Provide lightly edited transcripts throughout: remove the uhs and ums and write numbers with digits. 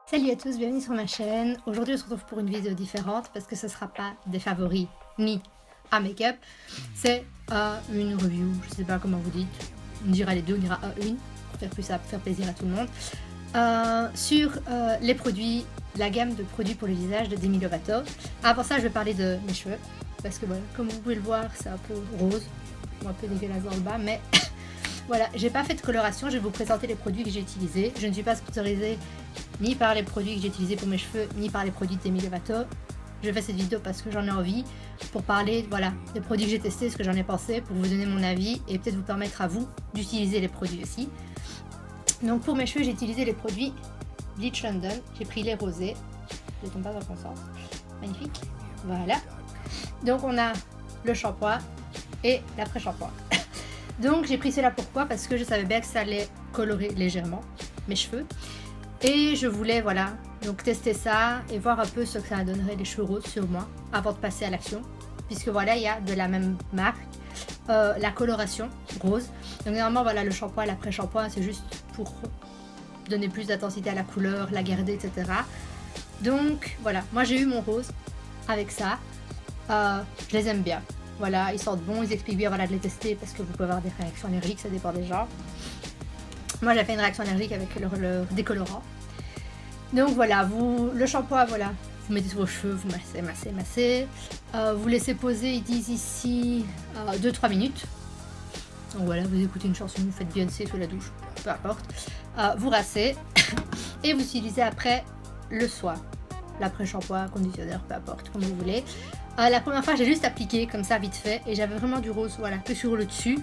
Salut à tous, bienvenue sur ma chaîne. Aujourd'hui on se retrouve pour une vidéo différente parce que ce ne sera pas des favoris ni un make-up. C'est une review, je sais pas comment vous dites. On dira les deux, on dira une pour faire plus ça, pour faire plaisir à tout le monde. Sur les produits, la gamme de produits pour le visage de Demi Lovato. Avant ça je vais parler de mes cheveux parce que voilà, comme vous pouvez le voir c'est un peu rose, ou un peu dégueulasse dans le bas, mais voilà, j'ai pas fait de coloration, je vais vous présenter les produits que j'ai utilisés. Je ne suis pas sponsorisée ni par les produits que j'ai utilisés pour mes cheveux, ni par les produits de Demi Lovato. Je fais cette vidéo parce que j'en ai envie, pour parler voilà, des produits que j'ai testés, ce que j'en ai pensé, pour vous donner mon avis et peut-être vous permettre à vous d'utiliser les produits aussi. Donc pour mes cheveux, j'ai utilisé les produits Bleach London. J'ai pris les rosés. Je ne tombe pas dans le bon sens. Magnifique. Voilà. Donc on a le shampoing et l'après-shampoing. Donc j'ai pris cela pourquoi? Parce que je savais bien que ça allait colorer légèrement mes cheveux. Et je voulais voilà, donc tester ça et voir un peu ce que ça donnerait les cheveux roses sur moi avant de passer à l'action. Puisque voilà, il y a de la même marque, la coloration rose. Donc normalement voilà, le shampoing et l'après-shampoing c'est juste pour donner plus d'intensité à la couleur, la garder, etc. Donc voilà, moi j'ai eu mon rose avec ça. Je les aime bien. Voilà, ils sentent bon, ils expliquent bien voilà, de les tester parce que vous pouvez avoir des réactions allergiques, ça dépend des gens. Moi j'ai fait une réaction allergique avec leur décolorant. Donc voilà, le shampoing, voilà, vous mettez sur vos cheveux, vous massez. Vous laissez poser, ils disent ici 2-3 minutes. Donc voilà, vous écoutez une chanson, vous faites Beyoncé sous la douche, peu importe. Vous rincez et vous utilisez après le soin. L'après-shampoing, conditionneur, peu importe, comme vous voulez. La première fois, j'ai juste appliqué comme ça, vite fait, et j'avais vraiment du rose, voilà, que sur le dessus,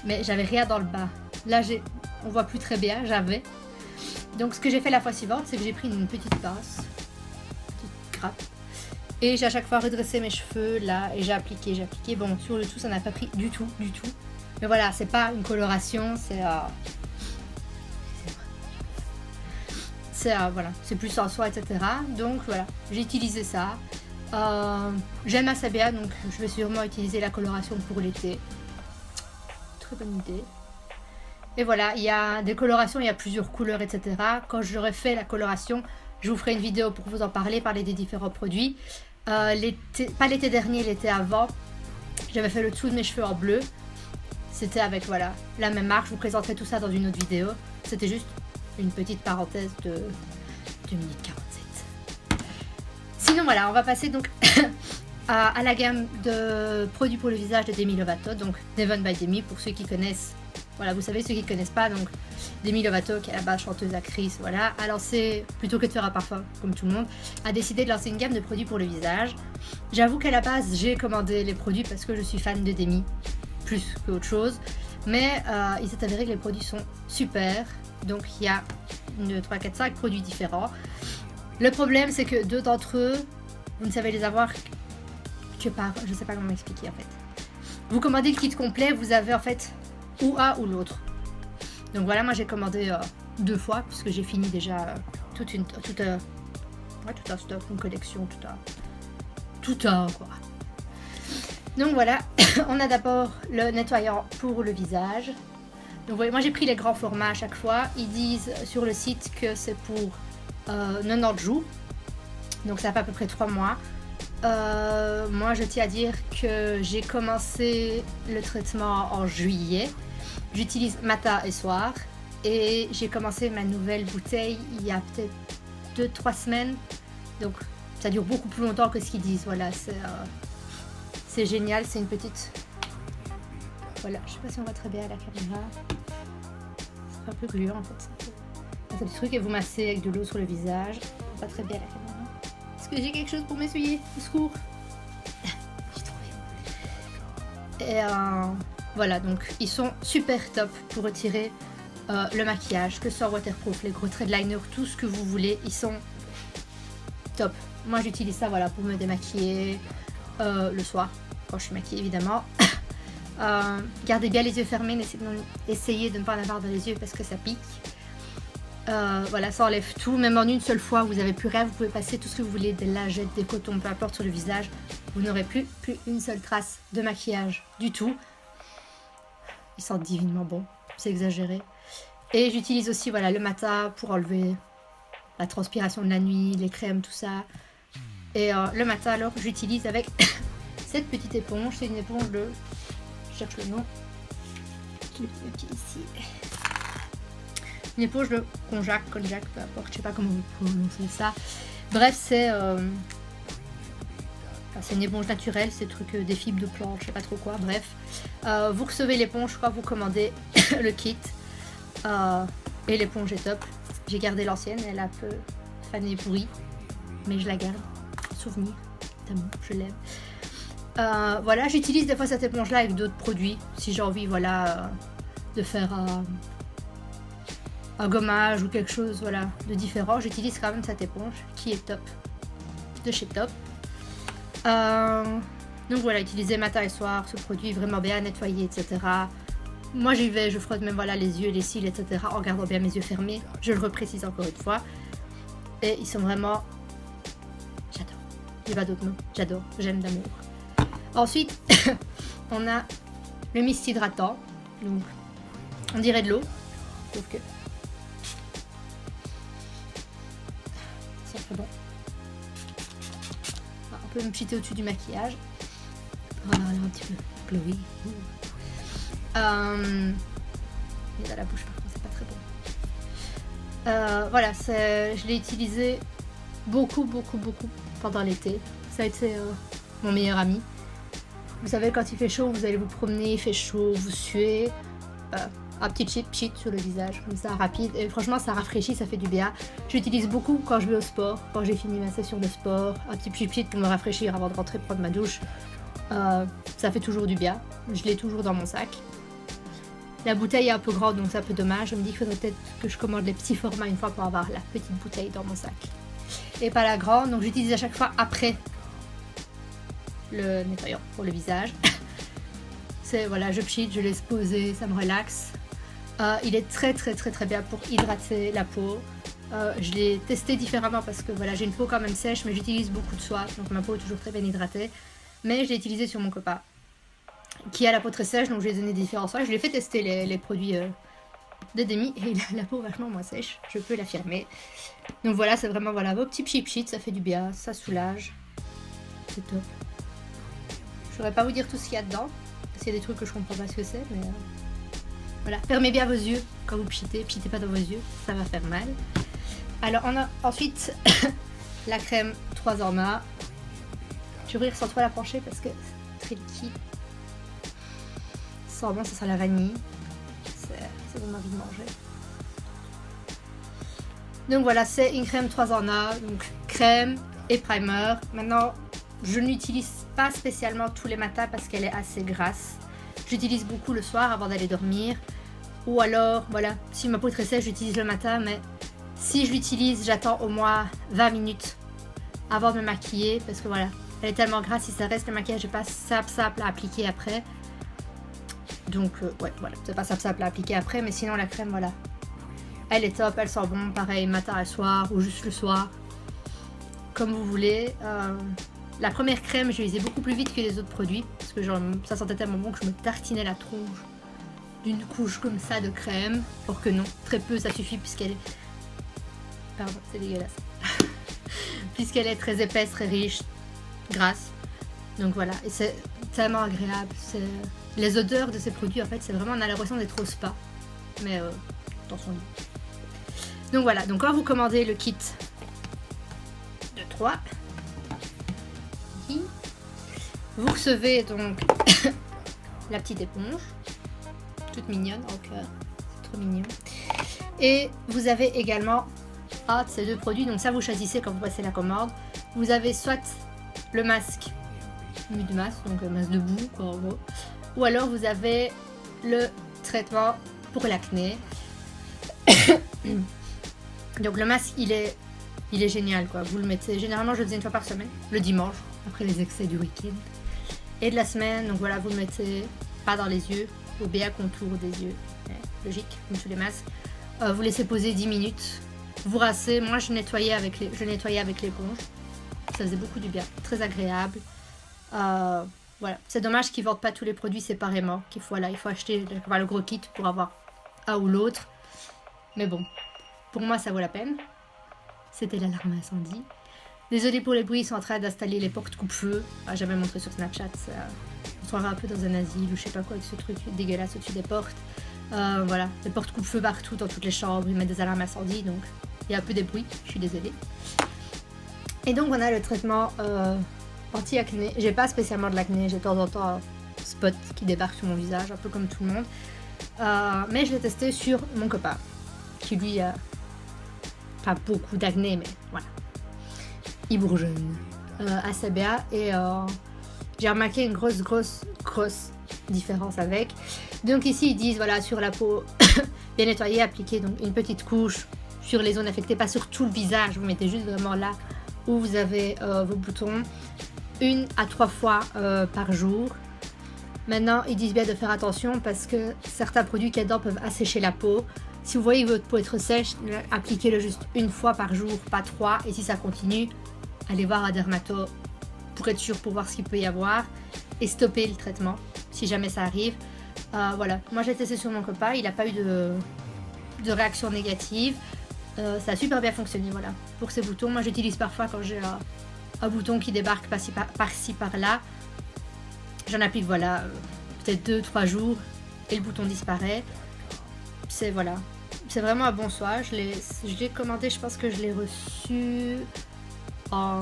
mais j'avais rien dans le bas. Là, on voit plus très bien, j'avais. Donc, ce que j'ai fait la fois suivante, c'est que j'ai pris une petite pince, une petite grappe, et j'ai à chaque fois redressé mes cheveux là, et j'ai appliqué. Bon, sur le tout, ça n'a pas pris du tout. Mais voilà, c'est pas une coloration, voilà, c'est plus en soin, etc. Donc voilà, j'ai utilisé ça. J'aime assez bien, donc je vais sûrement utiliser la coloration pour l'été. Très bonne idée. Et voilà, il y a des colorations, il y a plusieurs couleurs, etc. Quand j'aurai fait la coloration, je vous ferai une vidéo pour vous en parler des différents produits. Pas l'été dernier, l'été avant, j'avais fait le dessous de mes cheveux en bleu. C'était avec voilà, la même marque, je vous présenterai tout ça dans une autre vidéo. C'était juste une petite parenthèse de 2 minutes 47. Sinon voilà, on va passer donc à la gamme de produits pour le visage de Demi Lovato, donc Devon by Demi pour ceux qui connaissent. Voilà, vous savez, ceux qui ne connaissent pas, donc Demi Lovato, qui est à la base chanteuse, actrice, voilà, a lancé, plutôt que de faire un parfum comme tout le monde, a décidé de lancer une gamme de produits pour le visage. J'avoue qu'à la base, j'ai commandé les produits parce que je suis fan de Demi, plus qu'autre chose, mais il s'est avéré que les produits sont super. Donc il y a 1, 2, 3, 4, 5 produits différents. Le problème c'est que 2 d'entre eux, vous ne savez les avoir que par... Je ne sais pas comment expliquer en fait. Vous commandez le kit complet, vous avez en fait ou un ou l'autre. Donc voilà, moi j'ai commandé 2 fois puisque j'ai fini déjà tout un stock, une collection, tout un quoi. Donc voilà, on a d'abord le nettoyant pour le visage. Donc voyez, moi j'ai pris les grands formats à chaque fois. Ils disent sur le site que c'est pour 90 jours. Donc ça fait à peu près 3 mois. Moi je tiens à dire que j'ai commencé le traitement en juillet. J'utilise matin et soir. Et j'ai commencé ma nouvelle bouteille il y a peut-être 2-3 semaines. Donc ça dure beaucoup plus longtemps que ce qu'ils disent. Voilà, c'est génial, c'est une petite... Voilà, je sais pas si on voit très bien à la caméra. C'est un peu gluant en fait. C'est du truc et vous massez avec de l'eau sur le visage. Pas très bien à la caméra. Est-ce que j'ai quelque chose pour m'essuyer? Au secours. J'ai trouvé. Et voilà, donc ils sont super top pour retirer le maquillage, que ce soit waterproof, les gros traits de liner, tout ce que vous voulez, ils sont top. Moi j'utilise ça voilà, pour me démaquiller le soir, quand je suis maquillée évidemment. Gardez bien les yeux fermés, essayez de ne pas en avoir dans les yeux parce que ça pique. Voilà, ça enlève tout, même en une seule fois, vous n'avez plus rien, vous pouvez passer tout ce que vous voulez, des lingettes, des cotons, peu importe sur le visage, vous n'aurez plus une seule trace de maquillage du tout. Ils sentent divinement bon, c'est exagéré. Et j'utilise aussi voilà, le matin pour enlever la transpiration de la nuit, les crèmes, tout ça. Et le matin, alors, j'utilise avec cette petite éponge. C'est une éponge de... Je cherche le nom. Je l'ai ici. Une éponge de konjac, peu importe, je sais pas comment vous prononcez ça. Bref, c'est une éponge naturelle, c'est des fibres de plantes, je sais pas trop quoi, bref. Vous recevez l'éponge quand vous commandez le kit. Et l'éponge est top. J'ai gardé l'ancienne, elle est un peu fanée et pourrie, mais je la garde. Souvenir, tellement, je l'aime. Voilà, j'utilise des fois cette éponge-là avec d'autres produits, si j'ai envie, voilà, de faire un gommage ou quelque chose, voilà, de différent. J'utilise quand même cette éponge qui est top, de chez Top. Donc voilà, utiliser matin et soir, ce produit vraiment bien nettoyé, etc. Moi j'y vais, je frotte même voilà les yeux, les cils, etc. en gardant bien mes yeux fermés. Je le reprécise encore une fois. Et ils sont vraiment... J'adore. Il n'y a pas d'autre mot. J'adore. J'aime d'amour. Ensuite, on a le mist hydratant. Donc, on dirait de l'eau. Sauf que... c'est très bon. On peut me cheater au-dessus du maquillage. Voilà, un petit peu glowy. Mais dans la bouche par contre c'est pas très bon. Voilà, je l'ai utilisé beaucoup pendant l'été. Ça a été mon meilleur ami. Vous savez, quand il fait chaud, vous allez vous promener, il fait chaud, vous suez. Un petit cheat sur le visage, comme ça, rapide. Et franchement, ça rafraîchit, ça fait du bien. J'utilise beaucoup quand je vais au sport, quand j'ai fini ma session de sport. Un petit cheat pour me rafraîchir avant de rentrer prendre ma douche. Ça fait toujours du bien. Je l'ai toujours dans mon sac. La bouteille est un peu grande, donc c'est un peu dommage. Je me dis qu'il faudrait peut-être que je commande les petits formats une fois pour avoir la petite bouteille dans mon sac. Et pas la grande, donc j'utilise à chaque fois après le nettoyant pour le visage. C'est voilà, je cheat, je laisse poser, ça me relaxe. Il est très bien pour hydrater la peau. Je l'ai testé différemment parce que voilà, j'ai une peau quand même sèche, mais j'utilise beaucoup de soie, donc ma peau est toujours très bien hydratée. Mais je l'ai utilisé sur mon copain qui a la peau très sèche, donc je lui ai donné différents soins. Je lui ai fait tester les produits de Demi et il a la peau vachement moins sèche, je peux l'affirmer. Donc voilà, c'est vraiment voilà, vos petits cheat, ça fait du bien, ça soulage. C'est top. Je saurais pas vous dire tout ce qu'il y a dedans, parce qu'il y a des trucs que je comprends pas ce que c'est, mais voilà. Fermez bien vos yeux quand vous pchitez pas dans vos yeux, ça va faire mal. Alors on a ensuite la crème 3 en 1. Je vais ouvrir sans trop la pencher parce que c'est très liquide. Ça sent bon, ça sent la vanille. Ça donne envie de manger. Donc voilà, c'est une crème 3 en 1. Donc crème et primer. Maintenant, je ne l'utilise pas spécialement tous les matins parce qu'elle est assez grasse. J'utilise beaucoup le soir avant d'aller dormir. Ou alors, voilà, si ma peau est très sèche, j'utilise le matin. Mais si je l'utilise, j'attends au moins 20 minutes avant de me maquiller. Parce que voilà, elle est tellement grasse, si ça reste, le maquillage n'est pas simple à appliquer après. Donc, ouais, voilà, c'est pas simple à appliquer après. Mais sinon, la crème, voilà, elle est top, elle sent bon. Pareil, matin et soir, ou juste le soir. Comme vous voulez. La première crème, je l'ai usée beaucoup plus vite que les autres produits. Parce que genre, ça sentait tellement bon que je me tartinais la tronche d'une couche comme ça de crème. Or que non, très peu, ça suffit puisqu'elle est... Pardon, c'est dégueulasse. Puisqu'elle est très épaisse, très riche, grasse. Donc voilà, et c'est tellement agréable. Les odeurs de ces produits, en fait, c'est vraiment, on a l'impression d'être au spa. Mais dans son lit. Donc voilà, donc quand vous commandez le kit de 3, vous recevez donc la petite éponge, toute mignonne en cœur, c'est trop mignon. Et vous avez également ces deux produits, donc ça vous choisissez quand vous passez la commande. Vous avez soit le masque nude masque, donc masque de boue quoi en gros, ou alors vous avez le traitement pour l'acné. Donc le masque il est génial quoi, vous le mettez, généralement je le faisais une fois par semaine, le dimanche, après les excès du week-end. Et de la semaine, donc voilà, vous le mettez pas dans les yeux, au BA contour des yeux, logique, comme tous les masques. Vous laissez poser 10 minutes, vous rincez. Moi je nettoyais avec l'éponge, ça faisait beaucoup du bien, très agréable. Voilà, c'est dommage qu'ils vendent pas tous les produits séparément, il faut acheter le gros kit pour avoir un ou l'autre. Mais bon, pour moi ça vaut la peine. c'était l'alarme incendie. Désolée pour les bruits, ils sont en train d'installer les portes coupe-feu. Ah, j'avais montré sur Snapchat, on se croirait un peu dans un asile ou je sais pas quoi avec ce truc dégueulasse au-dessus des portes. Voilà, les portes coupe-feu partout, dans toutes les chambres, ils mettent des alarmes incendie, donc il y a un peu des bruits, je suis désolée. Et donc on a le traitement anti-acné. J'ai pas spécialement de l'acné, j'ai de temps en temps un spot qui débarque sur mon visage, un peu comme tout le monde. Mais je l'ai testé sur mon copain, qui lui a pas beaucoup d'acné, mais voilà. Il bourgeonne assez bien et j'ai remarqué une grosse différence avec. Donc ici ils disent voilà sur la peau bien nettoyer, appliquer donc une petite couche sur les zones affectées, pas sur tout le visage, vous mettez juste vraiment là où vous avez vos boutons, 1 à 3 fois par jour. Maintenant ils disent bien de faire attention parce que certains produits qu'il y a dedans peuvent assécher la peau. Si vous voyez votre peau être sèche, appliquez-le juste 1 fois par jour, pas 3, et si ça continue, allez voir un dermato pour être sûr, pour voir ce qu'il peut y avoir et stopper le traitement si jamais ça arrive. Voilà, moi j'ai testé sur mon copain, il n'a pas eu de réaction négative, ça a super bien fonctionné. Voilà, pour ces boutons, moi j'utilise parfois quand j'ai un bouton qui débarque par-ci par-là, j'en applique voilà peut-être 2-3 jours et le bouton disparaît. C'est voilà, c'est vraiment un bon soin. Je l'ai commandé, je pense que je l'ai reçu en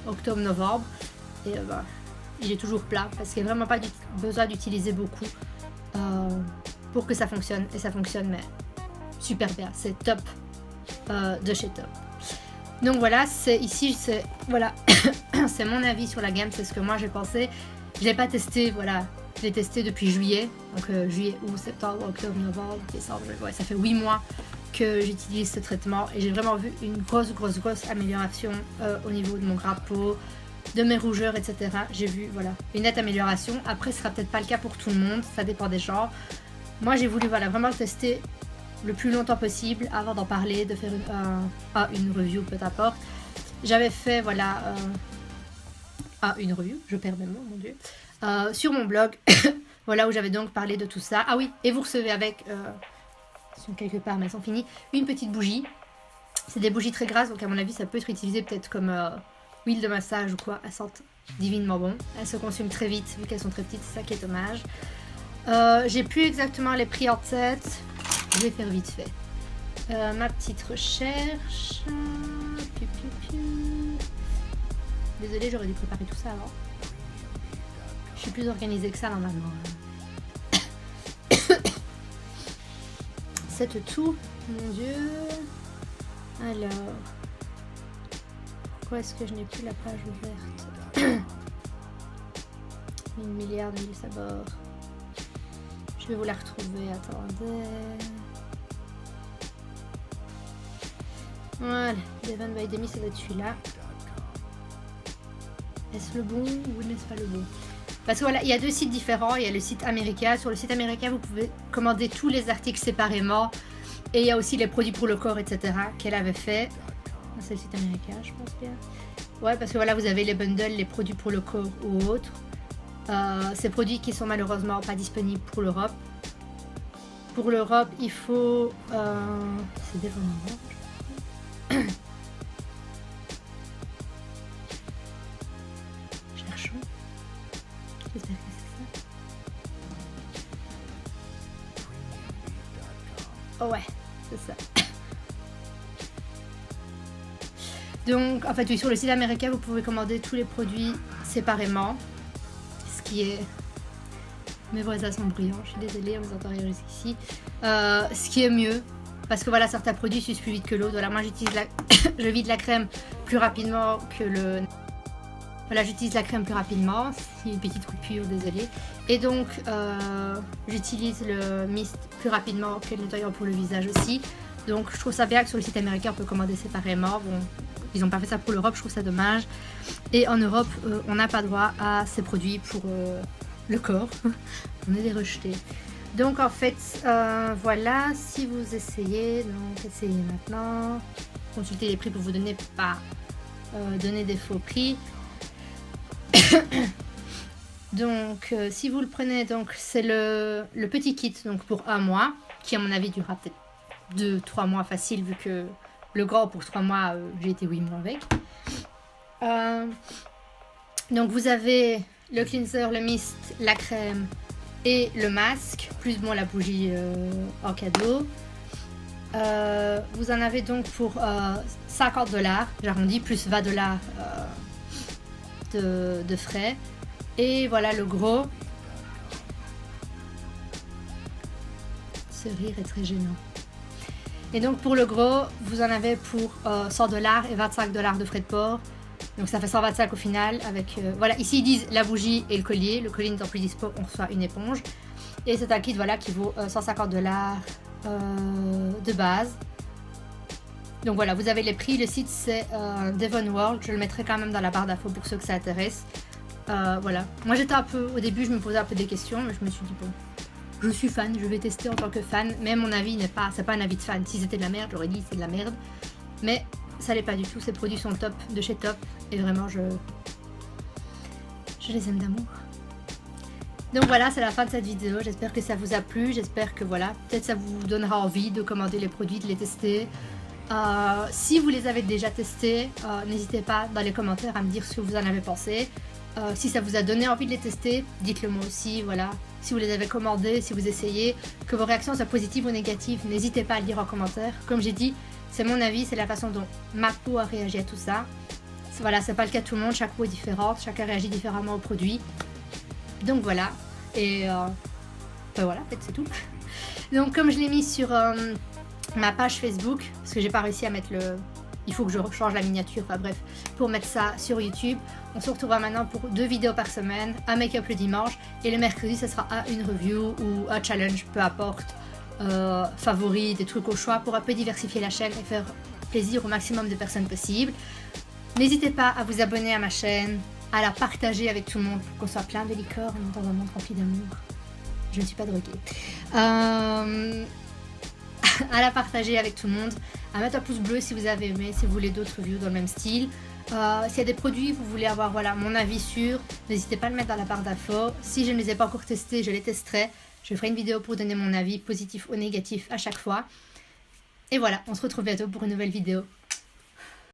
octobre-novembre et il est toujours plat parce qu'il n'y a vraiment pas besoin d'utiliser beaucoup pour que ça fonctionne, et ça fonctionne mais super bien, c'est top de chez Top. Donc voilà, c'est voilà c'est mon avis sur la gamme, c'est ce que moi j'ai pensé. Je l'ai pas testé, voilà, je l'ai testé depuis juillet, donc juillet, août, septembre, octobre, novembre, décembre, ouais, ça fait 8 mois que j'utilise ce traitement et j'ai vraiment vu une grosse amélioration au niveau de mon gras de peau, de mes rougeurs, etc. J'ai vu voilà une nette amélioration. Après ce sera peut-être pas le cas pour tout le monde, ça dépend des gens. Moi j'ai voulu voilà vraiment le tester le plus longtemps possible avant d'en parler, de faire une review, peu importe. J'avais fait voilà une review, je perds mes mots, mon dieu, sur mon blog voilà où j'avais donc parlé de tout ça. Ah oui, et vous recevez avec sont quelque part mais elles sont finies, une petite bougie. C'est des bougies très grasses, donc à mon avis ça peut être utilisé peut-être comme huile de massage ou quoi. Elles sentent divinement bon, elles se consument très vite vu qu'elles sont très petites, c'est ça qui est dommage. J'ai plus exactement les prix en tête, je vais faire vite fait ma petite recherche. Désolée, j'aurais dû préparer tout ça avant, je suis plus organisée que ça normalement. C'est tout, mon dieu. Alors, pourquoi est-ce que je n'ai plus la page ouverte? 1 milliard de mille sabords. Je vais vous la retrouver, attendez. Voilà, Devon by Demi, ça doit être celui-là. Est-ce le bon ou n'est-ce pas le bon? Parce que voilà, il y a 2 sites différents. Il y a le site américain. Sur le site américain, vous pouvez commander tous les articles séparément. Et il y a aussi les produits pour le corps, etc. qu'elle avait fait. C'est le site américain, je pense bien. Ouais, parce que voilà, vous avez les bundles, les produits pour le corps ou autres. Ces produits qui sont malheureusement pas disponibles pour l'Europe. Pour l'Europe, il faut... c'est des vraiment. Cherchons. J'espère que c'est ça. Oh ouais, c'est ça. Donc, en fait, oui, sur le site américain, vous pouvez commander tous les produits séparément. Ce qui est... Mes voisins sont bruyants, je suis désolée, on vous entend rire jusqu'ici. Ce qui est mieux, parce que voilà, certains produits s'usent plus vite que l'autre. Voilà, moi j'utilise je vide la crème plus rapidement que le... Voilà, j'utilise la crème plus rapidement, c'est une petite coupure, désolée. Et donc, j'utilise le mist plus rapidement que le nettoyant pour le visage aussi. Donc, je trouve ça bien que sur le site américain, on peut commander séparément. Bon, ils n'ont pas fait ça pour l'Europe, je trouve ça dommage. Et en Europe, on n'a pas droit à ces produits pour le corps. On est des rejetés. Donc, en fait, voilà, si vous essayez, donc essayez maintenant. Consultez les prix pour vous donner pas donner des faux prix. Donc, si vous le prenez, donc c'est le petit kit donc pour 1 mois, qui à mon avis durera peut-être 2-3 mois facile vu que Le grand pour 3 mois, j'ai été 8 mois avec. Donc vous avez le cleanser, le mist, la crème et le masque, plus bon la bougie en cadeau. Vous en avez donc pour 50$, j'arrondis, plus 20$ de frais. Et voilà le gros. Ce rire est très gênant. Et donc pour le gros, vous en avez pour 100$ et 25$ de frais de port. Donc ça fait 125 au final. Avec voilà, ici ils disent la bougie et le collier. Le collier n'étant plus dispo, on reçoit une éponge. Et c'est un kit voilà, qui vaut 150$ de base. Donc voilà, vous avez les prix. Le site c'est Devon World. Je le mettrai quand même dans la barre d'infos pour ceux que ça intéresse. Voilà. Moi j'étais un peu, au début je me posais un peu des questions, mais je me suis dit bon, je suis fan, je vais tester en tant que fan. Mais mon avis c'est pas un avis de fan. Si c'était de la merde, j'aurais dit c'est de la merde. Mais ça l'est pas du tout. Ces produits sont top, de chez Top, et vraiment je les aime d'amour. Donc voilà, c'est la fin de cette vidéo. J'espère que ça vous a plu. J'espère que voilà, peut-être ça vous donnera envie de commander les produits, de les tester. Si vous les avez déjà testés, n'hésitez pas dans les commentaires à me dire ce que vous en avez pensé. Si ça vous a donné envie de les tester, dites-le moi aussi. Voilà. Si vous les avez commandés, si vous essayez, que vos réactions soient positives ou négatives, n'hésitez pas à le dire en commentaire. Comme j'ai dit, c'est mon avis, c'est la façon dont ma peau a réagi à tout ça. Voilà, c'est pas le cas de tout le monde, chaque peau est différente, chacun réagit différemment aux produits. Donc voilà, et ben voilà, en fait c'est tout. Donc comme je l'ai mis sur ma page Facebook, parce que j'ai pas réussi à mettre il faut que je change la miniature, enfin bref, pour mettre ça sur YouTube. On se retrouvera maintenant pour 2 vidéos par semaine, un make-up le dimanche, et le mercredi ça sera une review ou un challenge, peu importe, favoris, des trucs au choix, pour un peu diversifier la chaîne et faire plaisir au maximum de personnes possible. N'hésitez pas à vous abonner à ma chaîne, à la partager avec tout le monde pour qu'on soit plein de licornes dans un monde rempli d'amour. Je ne suis pas droguée. À la partager avec tout le monde, à mettre un pouce bleu si vous avez aimé, si vous voulez d'autres reviews dans le même style. S'il y a des produits que vous voulez avoir voilà, mon avis sur, n'hésitez pas à le mettre dans la barre d'infos. Si je ne les ai pas encore testés, je les testerai. Je ferai une vidéo pour donner mon avis positif ou négatif à chaque fois. Et voilà, on se retrouve bientôt pour une nouvelle vidéo.